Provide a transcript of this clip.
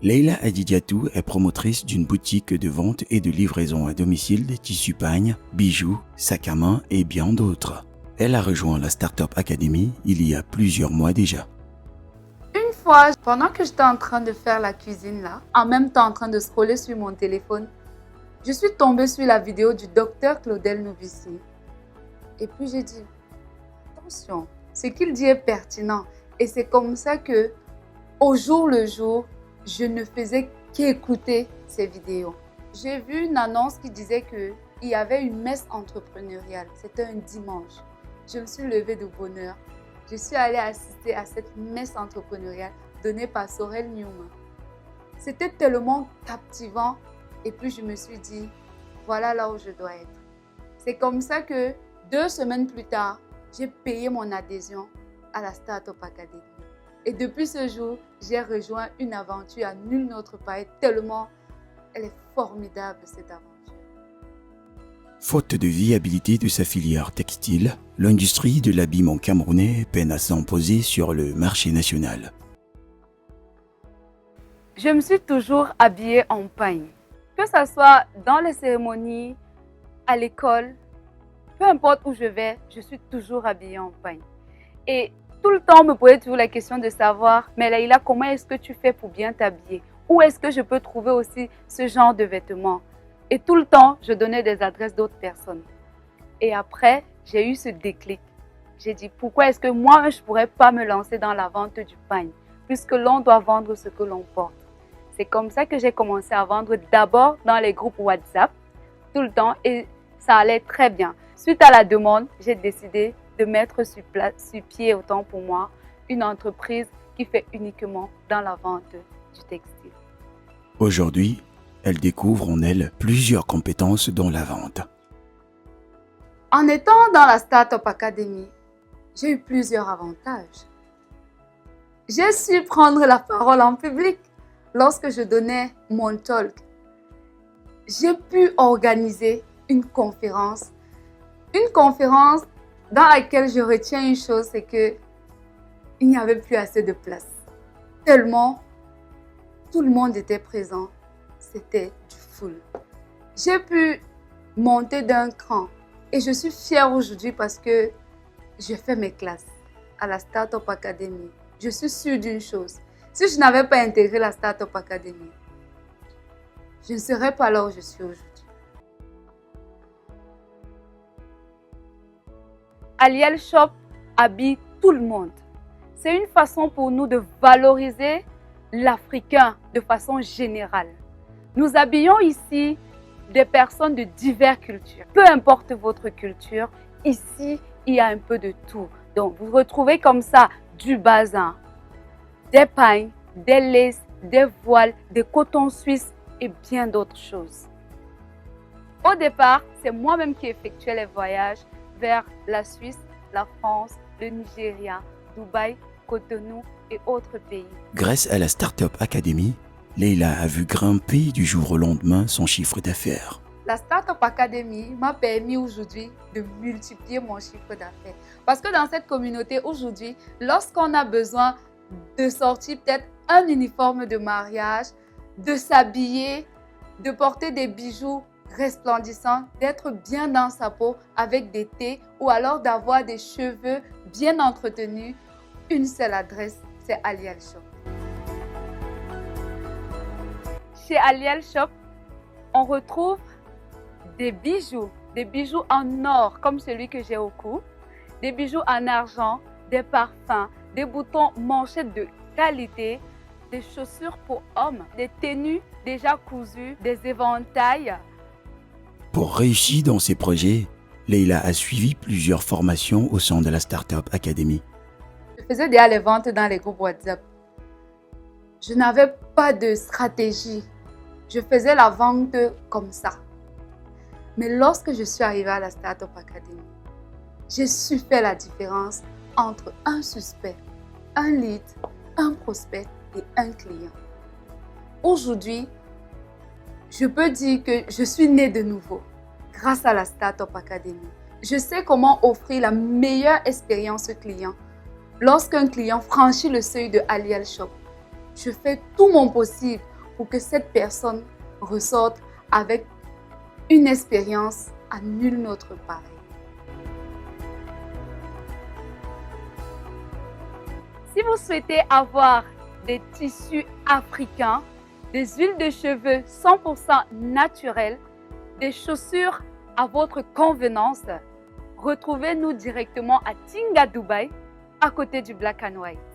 Leila Adidiatou est promotrice d'une boutique de vente et de livraison à domicile de tissus pagnes, bijoux, sacs à main et bien d'autres. Elle a rejoint la Startup Academy il y a plusieurs mois déjà. Une fois, pendant que j'étais en train de faire la cuisine là, en même temps en train de scroller sur mon téléphone, je suis tombée sur la vidéo du docteur Claudel Novici. Et puis j'ai dit, attention, ce qu'il dit est pertinent. Et c'est comme ça que, au jour le jour, je ne faisais qu'écouter ces vidéos. J'ai vu une annonce qui disait qu'il y avait une messe entrepreneuriale. C'était un dimanche. Je me suis levée de bonne heure. Je suis allée assister à cette messe entrepreneuriale donnée par Sorel Newman. C'était tellement captivant. Et puis je me suis dit, voilà là où je dois être. C'est comme ça que 2 semaines plus tard, j'ai payé mon adhésion à la Startup Academy. Et depuis ce jour, j'ai rejoint une aventure à nul autre pareil, tellement elle est formidable cette aventure. Faute de viabilité de sa filière textile, l'industrie de l'habillement camerounais peine à s'imposer sur le marché national. Je me suis toujours habillée en pagne. Que ce soit dans les cérémonies, à l'école, peu importe où je vais, je suis toujours habillée en pagne. Et tout le temps, on me posait toujours la question de savoir, mais Leila, comment est-ce que tu fais pour bien t'habiller? Où est-ce que je peux trouver aussi ce genre de vêtements? Et tout le temps, je donnais des adresses d'autres personnes. Et après, j'ai eu ce déclic. J'ai dit, pourquoi est-ce que moi, je ne pourrais pas me lancer dans la vente du pagne, puisque l'on doit vendre ce que l'on porte. C'est comme ça que j'ai commencé à vendre d'abord dans les groupes WhatsApp, tout le temps, et ça allait très bien. Suite à la demande, j'ai décidé de mettre sur pied, autant pour moi, une entreprise qui fait uniquement dans la vente du textile. Aujourd'hui, elle découvre en elle plusieurs compétences dans la vente. En étant dans la Startup Academy, j'ai eu plusieurs avantages. J'ai su prendre la parole en public lorsque je donnais mon talk. J'ai pu organiser une conférence dans laquelle je retiens une chose, c'est que il n'y avait plus assez de place. Tellement tout le monde était présent, c'était du full. J'ai pu monter d'un cran et je suis fière aujourd'hui parce que j'ai fait mes classes à la Startup Academy. Je suis sûre d'une chose, si je n'avais pas intégré la Startup Academy, je ne serais pas là où je suis aujourd'hui. Aliel Shop habille tout le monde. C'est une façon pour nous de valoriser l'Africain de façon générale. Nous habillons ici des personnes de diverses cultures. Peu importe votre culture, ici, il y a un peu de tout. Donc, vous retrouvez comme ça du bazin, des pagnes, des laces, des voiles, des cotons suisses et bien d'autres choses. Au départ, c'est moi-même qui effectuais les voyages vers la Suisse, la France, le Nigeria, Dubaï, Cotonou et autres pays. Grâce à la Startup Academy, Leila a vu grimper du jour au lendemain son chiffre d'affaires. La Startup Academy m'a permis aujourd'hui de multiplier mon chiffre d'affaires. Parce que dans cette communauté aujourd'hui, lorsqu'on a besoin de sortir peut-être un uniforme de mariage, de s'habiller, de porter des bijoux resplendissant, d'être bien dans sa peau avec des thés ou alors d'avoir des cheveux bien entretenus, une seule adresse, c'est Aliel Shop. Chez Aliel Shop, on retrouve des bijoux en or comme celui que j'ai au cou, des bijoux en argent, des parfums, des boutons manchettes de qualité, des chaussures pour hommes, des tenues déjà cousues, des éventails. Pour réussir dans ses projets, Leila a suivi plusieurs formations au sein de la Startup Academy. Je faisais déjà les ventes dans les groupes WhatsApp. Je n'avais pas de stratégie. Je faisais la vente comme ça. Mais lorsque je suis arrivée à la Startup Academy, j'ai su faire la différence entre un suspect, un lead, un prospect et un client. Aujourd'hui, je peux dire que je suis née de nouveau grâce à la Startup Academy. Je sais comment offrir la meilleure expérience client. Lorsqu'un client franchit le seuil de Aliel Shop, je fais tout mon possible pour que cette personne ressorte avec une expérience à nul autre pareil. Si vous souhaitez avoir des tissus africains, des huiles de cheveux 100% naturelles, des chaussures à votre convenance, retrouvez-nous directement à Tinga Dubai, à côté du Black and White.